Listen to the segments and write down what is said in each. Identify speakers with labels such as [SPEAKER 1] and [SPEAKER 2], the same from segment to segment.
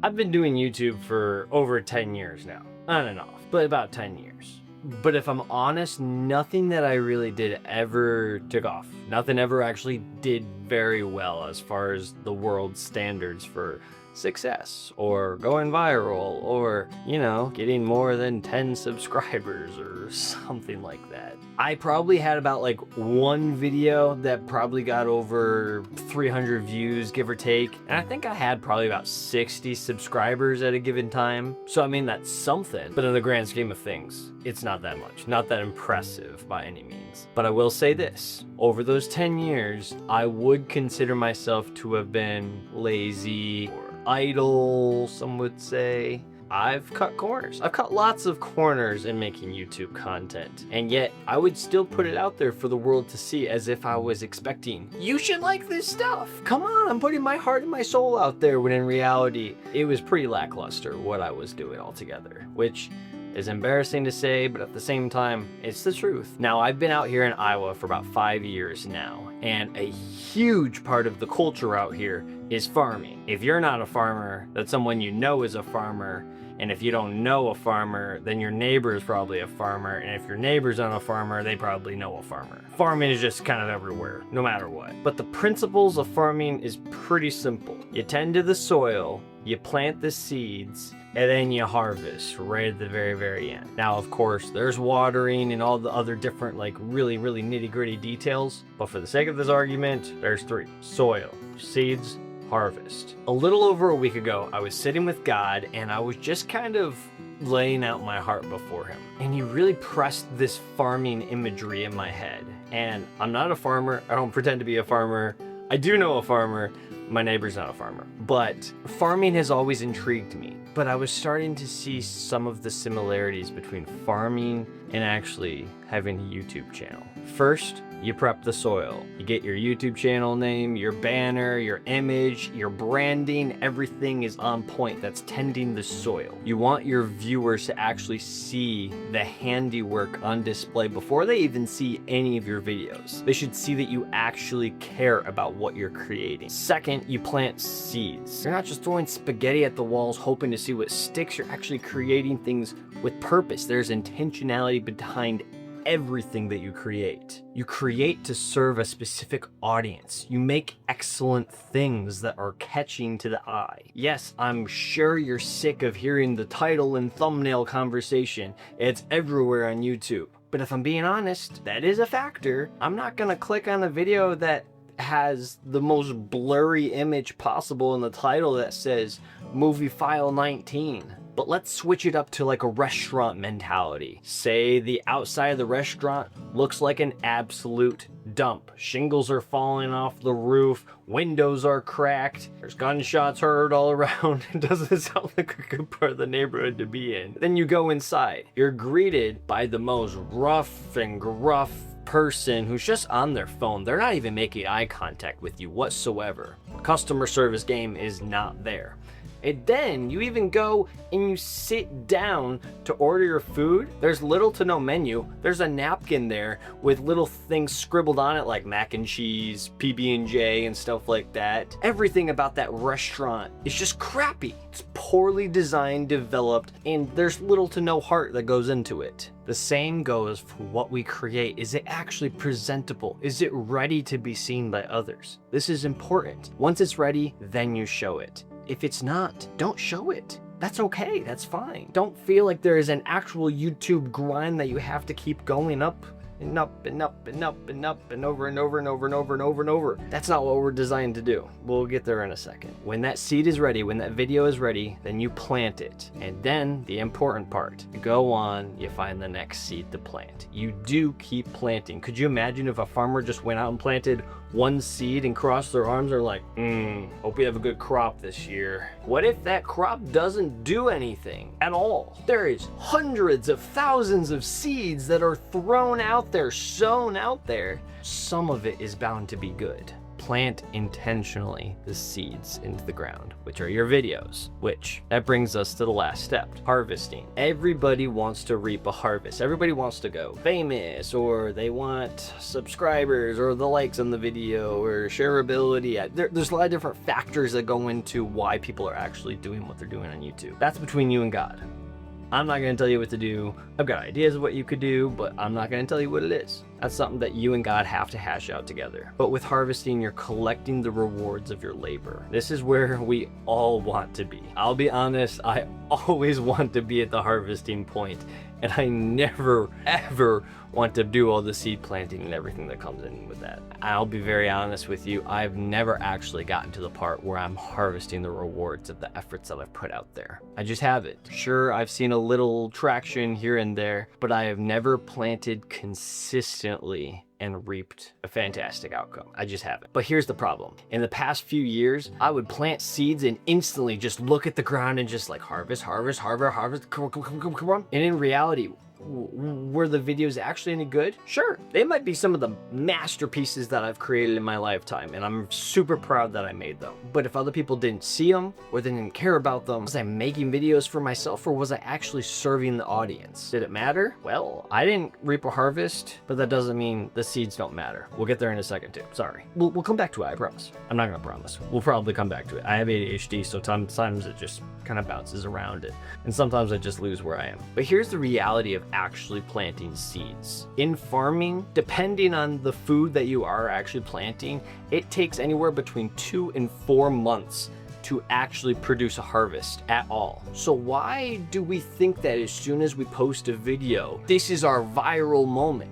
[SPEAKER 1] I've been doing YouTube for over 10 years now, on and off, but about 10 years. But if I'm honest, nothing that I really did ever took off. Nothing ever actually did very well as far as the world's standards for success or going viral or, getting more than 10 subscribers or something like that. I probably had about like one video that probably got over 300 views, give or take. And I think I had probably about 60 subscribers at a given time. So I mean, that's something, but in the grand scheme of things, it's not that much, not that impressive by any means. But I will say this, over those 10 years, I would consider myself to have been lazy or idle, some would say. I've cut corners. I've cut lots of corners in making YouTube content, and yet I would still put it out there for the world to see as if I was expecting, you should like this stuff. Come on, I'm putting my heart and my soul out there, when in reality, it was pretty lackluster what I was doing altogether, which is embarrassing to say, but at the same time, it's the truth. Now, I've been out here in Iowa for about 5 years now, and a huge part of the culture out here is farming. If you're not a farmer, that's someone you know is a farmer, and if you don't know a farmer, then your neighbor is probably a farmer, and if your neighbor's not a farmer, they probably know a farmer. Farming is just kind of everywhere, no matter what. But the principles of farming is pretty simple. You tend to the soil, you plant the seeds, and then you harvest right at the very, very end. Now, of course, there's watering and all the other different, like, really, really nitty-gritty details, but for the sake of this argument, there's three: soil, seeds, harvest. A little over a week ago, I was sitting with God, and I was just kind of laying out my heart before him. And he really pressed this farming imagery in my head. And I'm not a farmer. I don't pretend to be a farmer. I do know a farmer. My neighbor's not a farmer. But farming has always intrigued me. But I was starting to see some of the similarities between farming and actually having a YouTube channel. First, you prep the soil. You get your YouTube channel name, your banner, your image, your branding, everything is on point. That's tending the soil. You want your viewers to actually see the handiwork on display before they even see any of your videos. They should see that you actually care about what you're creating. Second, you plant seeds. You're not just throwing spaghetti at the walls hoping to see what sticks. You're actually creating things with purpose. There's intentionality behind everything that you create. You create to serve a specific audience. You make excellent things that are catching to the eye. Yes, I'm sure you're sick of hearing the title and thumbnail conversation. It's everywhere on YouTube. But if I'm being honest, that is a factor. I'm not gonna click on a video that has the most blurry image possible in the title that says movie file 19. But let's switch it up to like a restaurant mentality. Say the outside of the restaurant looks like an absolute dump. Shingles are falling off the roof, windows are cracked, there's gunshots heard all around. It doesn't sound like a good part of the neighborhood to be in. Then you go inside. You're greeted by the most rough and gruff person who's just on their phone. They're not even making eye contact with you whatsoever. Customer service game is not there. And then you even go and you sit down to order your food. There's little to no menu. There's a napkin there with little things scribbled on it like mac and cheese, PB&J, and stuff like that. Everything about that restaurant is just crappy. It's poorly designed, developed, and there's little to no heart that goes into it. The same goes for what we create. Is it actually presentable? Is it ready to be seen by others? This is important. Once it's ready, then you show it. If it's not, don't show it. That's okay, that's fine. Don't feel like there is an actual YouTube grind that you have to keep going up and up and up and up and up and over and over and over and over and over and over. That's not what we're designed to do. We'll get there in a second. When that seed is ready, when that video is ready, then you plant it. And then the important part, you go on, you find the next seed to plant. You do keep planting. Could you imagine if a farmer just went out and planted one seed and crossed their arms? They're like, hope we have a good crop this year. What if that crop doesn't do anything at all? There is hundreds of thousands of seeds that are thrown out there, sown out there. Some of it is bound to be good. plant intentionally the seeds into the ground, which are your videos, which that brings us to the last step, harvesting. Everybody wants to reap a harvest. Everybody wants to go famous, or they want subscribers, or the likes on the video, or shareability. There's a lot of different factors that go into why people are actually doing what they're doing on YouTube. That's between you and God. I'm not going to tell you what to do. I've got ideas of what you could do, but I'm not going to tell you what it is. That's something that you and God have to hash out together. But with harvesting, you're collecting the rewards of your labor. This is where we all want to be. I'll be honest, I always want to be at the harvesting point, and I never, ever want to do all the seed planting and everything that comes in with that. I'll be very honest with you, I've never actually gotten to the part where I'm harvesting the rewards of the efforts that I've put out there. I just haven't. Sure, I've seen a little traction here and there, but I have never planted consistently and reaped a fantastic outcome. I just haven't. But here's the problem. In the past few years, I would plant seeds and instantly just look at the ground and just like harvest, harvest, harvest, harvest, come on. And in reality, were the videos actually any good? Sure, they might be some of the masterpieces that I've created in my lifetime, and I'm super proud that I made them. But if other people didn't see them, or they didn't care about them, was I making videos for myself, or was I actually serving the audience? Did it matter? Well, I didn't reap a harvest, but that doesn't mean the seeds don't matter. We'll get there in a second too, sorry. We'll come back to it, I promise. I'm not gonna promise. We'll probably come back to it. I have ADHD, so sometimes it just kind of bounces around it, and sometimes I just lose where I am. But here's the reality of actually planting seeds. In farming, depending on the food that you are actually planting, it takes anywhere between 2 and 4 months to actually produce a harvest at all. So why do we think that as soon as we post a video, this is our viral moment?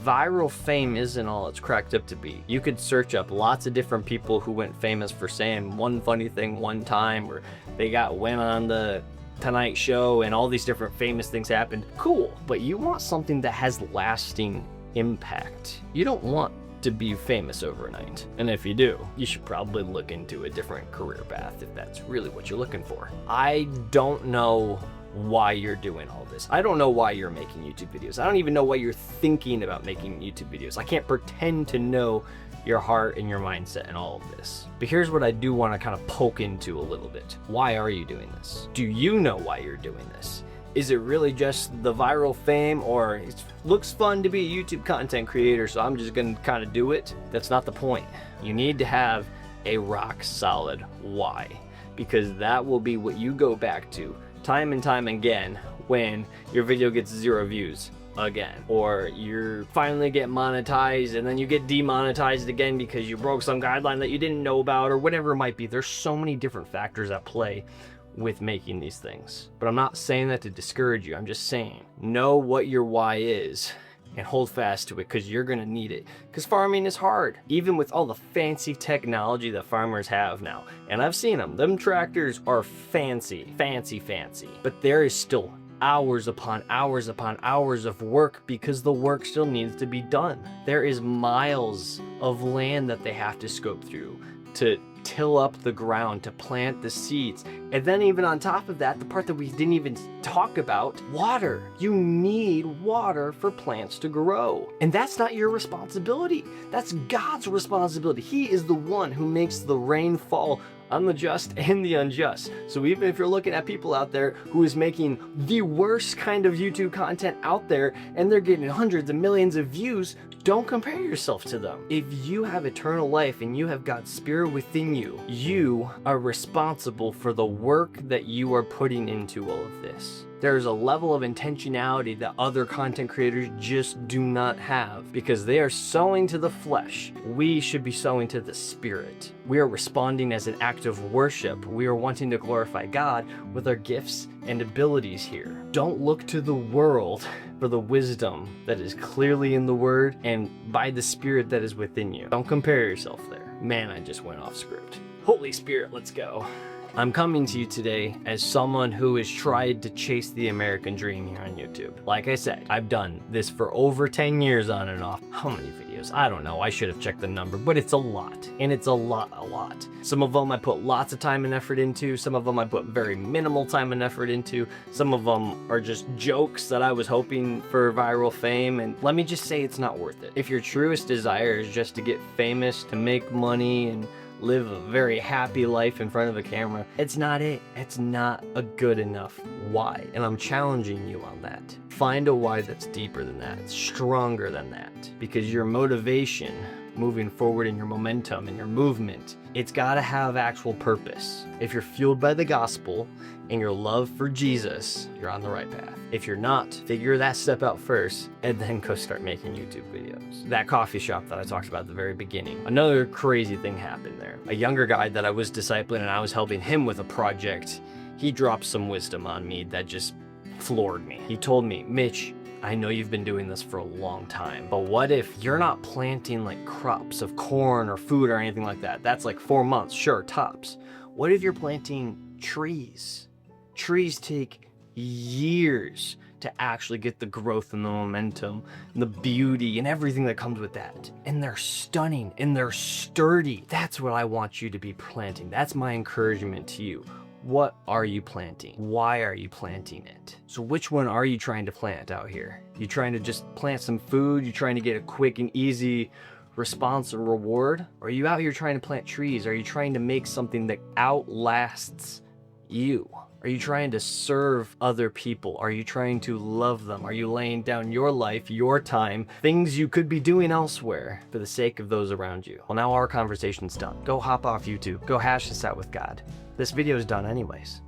[SPEAKER 1] Viral fame isn't all it's cracked up to be. You could search up lots of different people who went famous for saying one funny thing one time, or they went on the Tonight Show and all these different famous things happened. Cool, but you want something that has lasting impact. You don't want to be famous overnight. And if you do, you should probably look into a different career path if that's really what you're looking for. I don't know why you're doing all this. I don't know why you're making YouTube videos. I don't even know why you're thinking about making YouTube videos. I can't pretend to know your heart and your mindset and all of this. But here's what I do want to kind of poke into a little bit. Why are you doing this? Do you know why you're doing this? Is it really just the viral fame, or it looks fun to be a YouTube content creator, so I'm just gonna kind of do it? That's not the point. You need to have a rock solid why, because that will be what you go back to time and time again when your video gets 0 views again, or you finally get monetized and then you get demonetized again because you broke some guideline that you didn't know about, or whatever it might be. There's so many different factors at play with making these things. But I'm not saying that to discourage you. I'm just saying, know what your why is and hold fast to it, because you're gonna need it. Because farming is hard, even with all the fancy technology that farmers have now. And I've seen them tractors are fancy, but there is still hours upon hours upon hours of work, because the work still needs to be done. There is miles of land that they have to scope through to till up the ground, to plant the seeds. And then even on top of that, the part that we didn't even talk about, water. You need water for plants to grow. And that's not your responsibility. That's God's responsibility. He is the one who makes the rain fall on the just and the unjust. So even if you're looking at people out there who is making the worst kind of YouTube content out there, and they're getting hundreds of millions of views, don't compare yourself to them. If you have eternal life and you have God's Spirit within you, you are responsible for the work that you are putting into all of this. There's a level of intentionality that other content creators just do not have, because they are sowing to the flesh. We should be sowing to the Spirit. We are responding as an act of worship. We are wanting to glorify God with our gifts and abilities here. Don't look to the world for the wisdom that is clearly in the Word and by the Spirit that is within you. Don't compare yourself there. Man, I just went off script. Holy Spirit, let's go. I'm coming to you today as someone who has tried to chase the American dream here on YouTube. Like I said, I've done this for over 10 years on and off. How many videos? I don't know. I should have checked the number, but it's a lot. And it's a lot. Some of them I put lots of time and effort into. Some of them I put very minimal time and effort into. Some of them are just jokes that I was hoping for viral fame. And let me just say it's not worth it. If your truest desire is just to get famous, to make money, and live a very happy life in front of a camera, it's not it. It's not a good enough why. And I'm challenging you on that. Find a why that's deeper than that, stronger than that, because your motivation moving forward in your momentum and your movement, it's got to have actual purpose. If you're fueled by the gospel and your love for Jesus, you're on the right path. If you're not, figure that step out first and then go start making YouTube videos. That coffee shop that I talked about at the very beginning, another crazy thing happened there. A younger guy that I was discipling and I was helping him with a project, he dropped some wisdom on me that just floored me. He told me, Mitch, I know you've been doing this for a long time, but what if you're not planting like crops of corn or food or anything like that? That's like 4 months, sure, tops. What if you're planting trees? Trees take years to actually get the growth and the momentum and the beauty and everything that comes with that. And they're stunning and they're sturdy. That's what I want you to be planting. That's my encouragement to you. What are you planting? Why are you planting it? So which one are you trying to plant out here? You trying to just plant some food? You trying to get a quick and easy response and reward? Or are you out here trying to plant trees? Are you trying to make something that outlasts you? Are you trying to serve other people? Are you trying to love them? Are you laying down your life, your time, things you could be doing elsewhere for the sake of those around you? Well, now our conversation's done. Go hop off YouTube. Go hash this out with God. This video is done anyways.